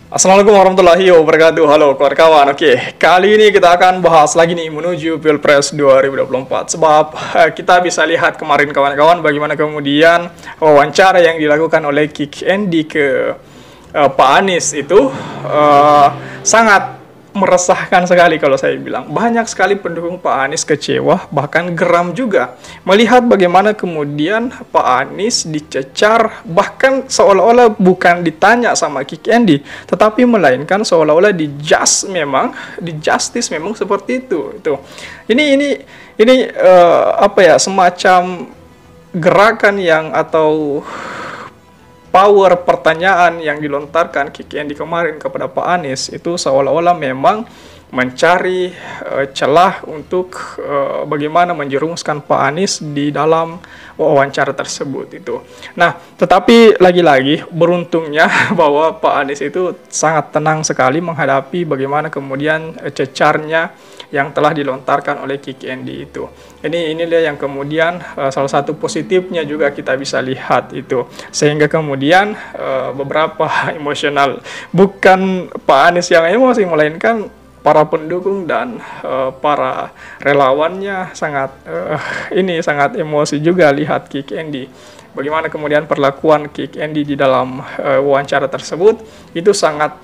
Assalamualaikum warahmatullahi wabarakatuh. Halo kawan-kawan. Oke, kali ini kita akan bahas lagi nih menuju Pilpres 2024. Sebab kita bisa lihat kemarin kawan-kawan bagaimana kemudian wawancara yang dilakukan oleh Kick Andy ke Pak Anies itu sangat meresahkan sekali kalau saya bilang. Banyak sekali pendukung Pak Anies kecewa, bahkan geram juga melihat bagaimana kemudian Pak Anies dicecar, bahkan seolah-olah bukan ditanya sama Kick Andy, tetapi melainkan seolah-olah di justice memang seperti itu. Ini apa ya, semacam gerakan yang atau power pertanyaan yang dilontarkan Kick Andy kemarin kepada Pak Anies itu seolah-olah memang mencari celah untuk bagaimana menjerumuskan Pak Anies di dalam wawancara tersebut itu. Nah, tetapi lagi-lagi beruntungnya bahwa Pak Anies itu sangat tenang sekali menghadapi bagaimana kemudian cecarnya yang telah dilontarkan oleh Kick Andy itu. Inilah yang kemudian salah satu positifnya juga kita bisa lihat itu. Sehingga kemudian beberapa emosional, bukan Pak Anies yang emosi, melainkan para pendukung dan para relawannya sangat emosi juga lihat Kick Andy. Bagaimana kemudian perlakuan Kick Andy di dalam wawancara tersebut itu sangat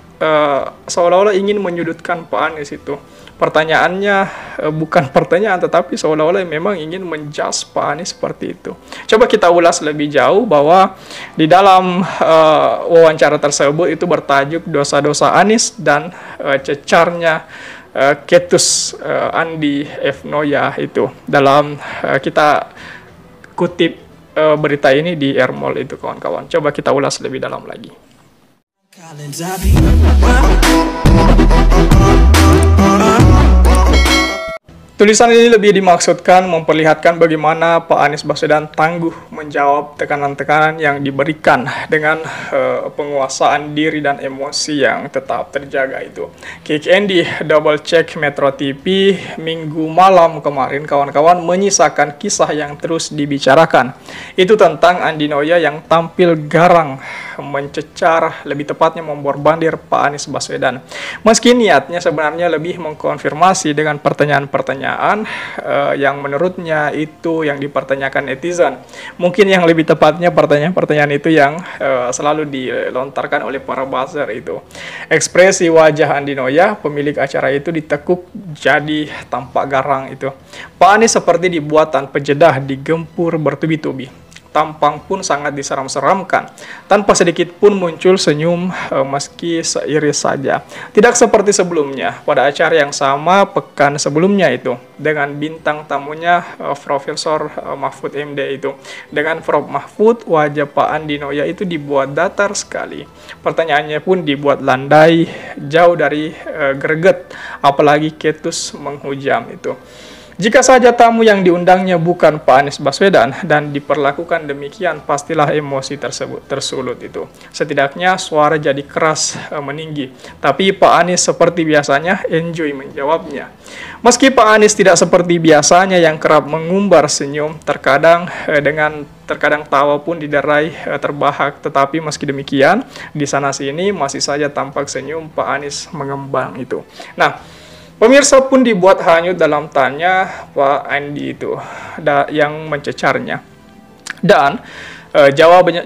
seolah-olah ingin menyudutkan Pak Anies itu. Pertanyaannya bukan pertanyaan, tetapi seolah-olah memang ingin menjudge Pak Anies seperti itu. Coba kita ulas lebih jauh bahwa di dalam wawancara tersebut itu bertajuk dosa-dosa Anies dan cecarnya Ketus Andi F. Noya itu. Dalam kita kutip berita ini di Ermol itu kawan-kawan. Coba kita ulas lebih dalam lagi. Tulisan ini lebih dimaksudkan memperlihatkan bagaimana Pak Anies Baswedan tangguh menjawab tekanan-tekanan yang diberikan dengan penguasaan diri dan emosi yang tetap terjaga itu. Kick Andy double check Metro TV Minggu malam kemarin kawan-kawan menyisakan kisah yang terus dibicarakan. Itu tentang Andi Noya yang tampil garang mencecar, lebih tepatnya memborbandir Pak Anies Baswedan. Meski niatnya sebenarnya lebih mengkonfirmasi dengan pertanyaan-pertanyaan yang menurutnya itu yang dipertanyakan netizen. Mungkin yang lebih tepatnya pertanyaan-pertanyaan itu yang selalu dilontarkan oleh para buzzer itu. Ekspresi wajah Andi Noya, pemilik acara itu, ditekuk jadi tampak garang itu. Pak Anies seperti dibuat tanpa jeda, digempur bertubi-tubi. Tampang pun sangat diseram-seramkan. Tanpa sedikit pun muncul senyum meski seiris saja. Tidak seperti sebelumnya, pada acara yang sama pekan sebelumnya itu. Dengan bintang tamunya Profesor Mahfud MD itu. Dengan Prof Mahfud, wajah Pak Andi Noya itu dibuat datar sekali. Pertanyaannya pun dibuat landai, jauh dari greget. Apalagi ketus menghujam itu. Jika saja tamu yang diundangnya bukan Pak Anies Baswedan dan diperlakukan demikian, pastilah emosi tersebut tersulut itu. Setidaknya suara jadi keras meninggi. Tapi Pak Anies seperti biasanya enjoy menjawabnya. Meski Pak Anies tidak seperti biasanya yang kerap mengumbar senyum, terkadang tawa pun diderai terbahak. Tetapi meski demikian, di sana sini masih saja tampak senyum Pak Anies mengembang itu. Nah, pemirsa pun dibuat hanyut dalam tanya Pak Andi itu yang mencecarnya. Dan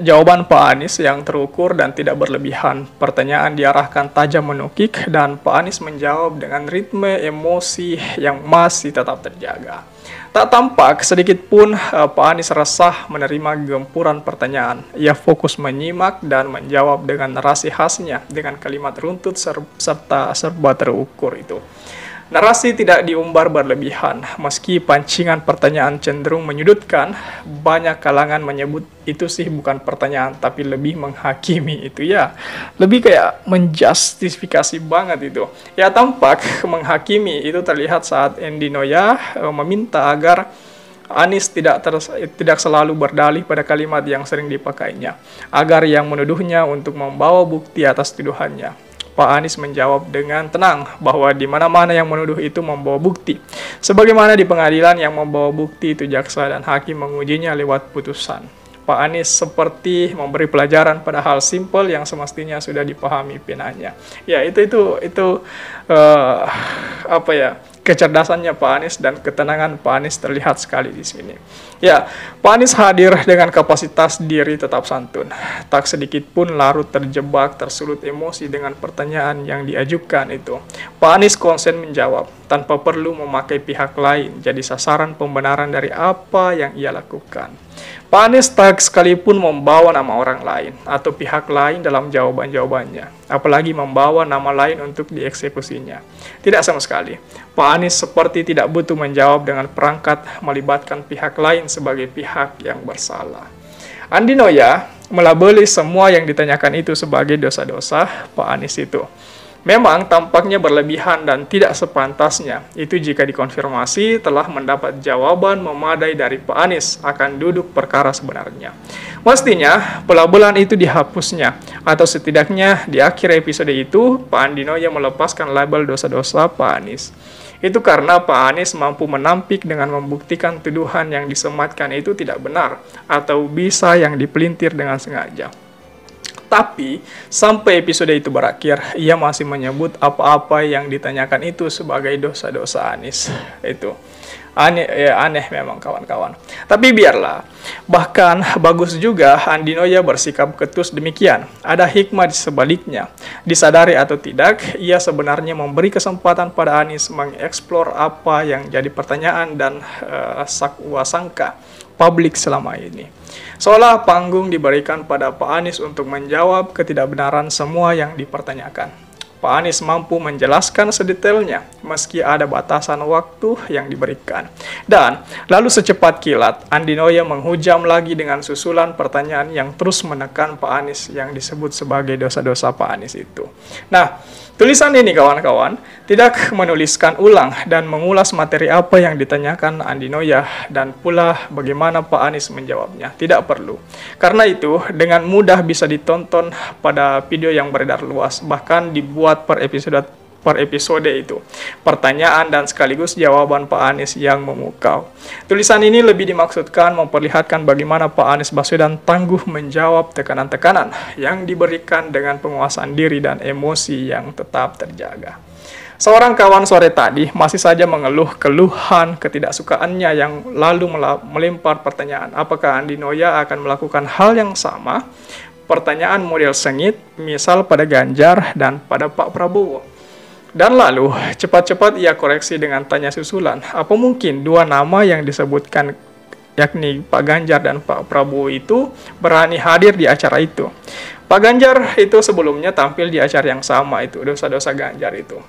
jawaban Pak Anies yang terukur dan tidak berlebihan. Pertanyaan diarahkan tajam menukik dan Pak Anies menjawab dengan ritme emosi yang masih tetap terjaga. Tak tampak sedikit pun Pak Anies resah menerima gempuran pertanyaan. Ia fokus menyimak dan menjawab dengan narasi khasnya dengan kalimat runtut serta serba terukur itu. Narasi tidak diumbar berlebihan, meski pancingan pertanyaan cenderung menyudutkan, banyak kalangan menyebut itu sih bukan pertanyaan, tapi lebih menghakimi itu ya. Lebih kayak menjustifikasi banget itu. Ya tampak menghakimi itu terlihat saat Andi Noya meminta agar Anies tidak selalu berdalih pada kalimat yang sering dipakainya, agar yang menuduhnya untuk membawa bukti atas tuduhannya. Pak Anies menjawab dengan tenang bahwa di mana-mana yang menuduh itu membawa bukti. Sebagaimana di pengadilan yang membawa bukti itu jaksa dan hakim mengujinya lewat putusan. Pak Anies seperti memberi pelajaran pada hal simpel yang semestinya sudah dipahami pinanya. Ya, itu apa ya? Kecerdasannya Pak Anies dan ketenangan Pak Anies terlihat sekali di sini. Ya, Pak Anies hadir dengan kapasitas diri tetap santun. Tak sedikit pun larut terjebak, tersulut emosi dengan pertanyaan yang diajukan itu. Pak Anies konsen menjawab, tanpa perlu memakai pihak lain, jadi sasaran pembenaran dari apa yang ia lakukan. Pak Anies tak sekalipun membawa nama orang lain atau pihak lain dalam jawaban-jawabannya, apalagi membawa nama lain untuk dieksekusinya. Tidak sama sekali. Pak Anies seperti tidak butuh menjawab dengan perangkat melibatkan pihak lain sebagai pihak yang bersalah. Andi Noya melabeli semua yang ditanyakan itu sebagai dosa-dosa Pak Anies itu. Memang tampaknya berlebihan dan tidak sepantasnya. Itu jika dikonfirmasi telah mendapat jawaban memadai dari Pak Anies akan duduk perkara sebenarnya. Mestinya pelabelan itu dihapusnya, atau setidaknya di akhir episode itu Pak Andi Noya melepaskan label dosa-dosa Pak Anies. Itu karena Pak Anies mampu menampik dengan membuktikan tuduhan yang disematkan itu tidak benar atau bisa yang dipelintir dengan sengaja. Tapi, sampai episode itu berakhir, ia masih menyebut apa-apa yang ditanyakan itu sebagai dosa-dosa Anies. Itu aneh memang kawan-kawan. Tapi biarlah. Bahkan bagus juga Andi Noya bersikap ketus demikian. Ada hikmah di sebaliknya. Disadari atau tidak, ia sebenarnya memberi kesempatan pada Anies mengeksplor apa yang jadi pertanyaan dan sakwa sangka publik selama ini. Seolah panggung diberikan pada Pak Anies untuk menjawab ketidakbenaran semua yang dipertanyakan. Pak Anies mampu menjelaskan sedetailnya meski ada batasan waktu yang diberikan. Dan lalu secepat kilat, Andi Noya menghujam lagi dengan susulan pertanyaan yang terus menekan Pak Anies yang disebut sebagai dosa-dosa Pak Anies itu. Nah, tulisan ini kawan-kawan tidak menuliskan ulang dan mengulas materi apa yang ditanyakan Andi Noya dan pula bagaimana Pak Anies menjawabnya. Tidak perlu. Karena itu dengan mudah bisa ditonton pada video yang beredar luas, bahkan dibuat per episode itu. Pertanyaan dan sekaligus jawaban Pak Anies yang memukau. Tulisan ini lebih dimaksudkan memperlihatkan bagaimana Pak Anies Baswedan tangguh menjawab tekanan-tekanan yang diberikan dengan penguasaan diri dan emosi yang tetap terjaga. Seorang kawan sore tadi masih saja mengeluh keluhan ketidaksukaannya yang lalu melempar pertanyaan, apakah Andi Noya akan melakukan hal yang sama? Pertanyaan model sengit, misal pada Ganjar dan pada Pak Prabowo. Dan lalu, cepat-cepat ia koreksi dengan tanya susulan, apa mungkin dua nama yang disebutkan, yakni Pak Ganjar dan Pak Prabowo itu, berani hadir di acara itu? Pak Ganjar itu sebelumnya tampil di acara yang sama itu, dosa-dosa Ganjar itu.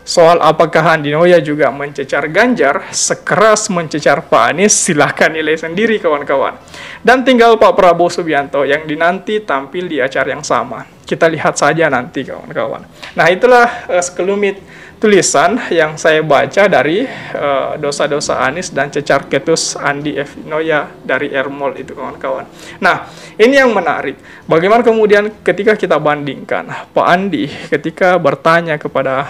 Soal apakah Andi Noya juga mencecar Ganjar, sekeras mencecar Pak Anies, silahkan nilai sendiri kawan-kawan. Dan tinggal Pak Prabowo Subianto yang dinanti tampil di acara yang sama. Kita lihat saja nanti kawan-kawan. Nah, itulah sekelumit tulisan yang saya baca dari dosa-dosa Anies dan cecar ketus Andi F. Noya dari Ermol itu kawan-kawan. Nah, ini yang menarik. Bagaimana kemudian ketika kita bandingkan Pak Andi ketika bertanya kepada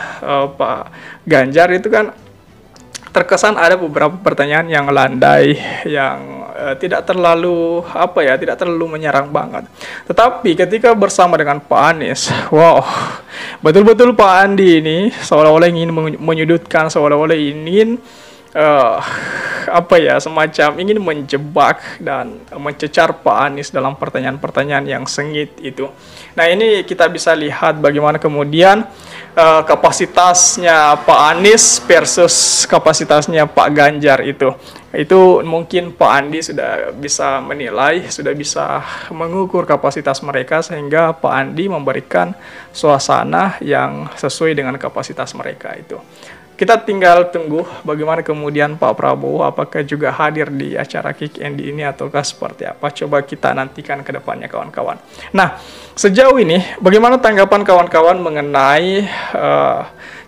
Pak Ganjar itu kan terkesan ada beberapa pertanyaan yang landai, yang tidak terlalu tidak terlalu menyerang banget. Tetapi ketika bersama dengan Pak Anies, wow, betul-betul Pak Andi ini seolah-olah ingin menyudutkan, seolah-olah ingin semacam ingin menjebak dan mencecar Pak Anies dalam pertanyaan-pertanyaan yang sengit itu. Nah, ini kita bisa lihat bagaimana kemudian kapasitasnya Pak Anies versus kapasitasnya Pak Ganjar itu. Itu mungkin Pak Andi sudah bisa menilai, sudah bisa mengukur kapasitas mereka sehingga Pak Andi memberikan suasana yang sesuai dengan kapasitas mereka itu. Kita tinggal tunggu bagaimana kemudian Pak Prabowo apakah juga hadir di acara Kick Andy ini ataukah seperti apa. Coba kita nantikan ke depannya kawan-kawan. Nah, sejauh ini bagaimana tanggapan kawan-kawan mengenai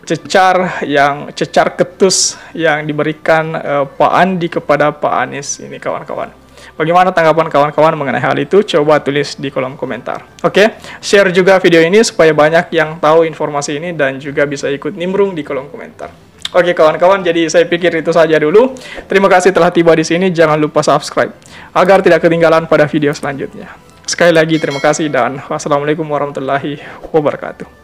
cecar ketus yang diberikan Pak Andi kepada Pak Anies ini kawan-kawan. Bagaimana tanggapan kawan-kawan mengenai hal itu? Coba tulis di kolom komentar. Oke, share juga video ini supaya banyak yang tahu informasi ini dan juga bisa ikut nimbrung di kolom komentar. Oke kawan-kawan, jadi saya pikir itu saja dulu. Terima kasih telah tiba di sini. Jangan lupa subscribe agar tidak ketinggalan pada video selanjutnya. Sekali lagi terima kasih dan wassalamualaikum warahmatullahi wabarakatuh.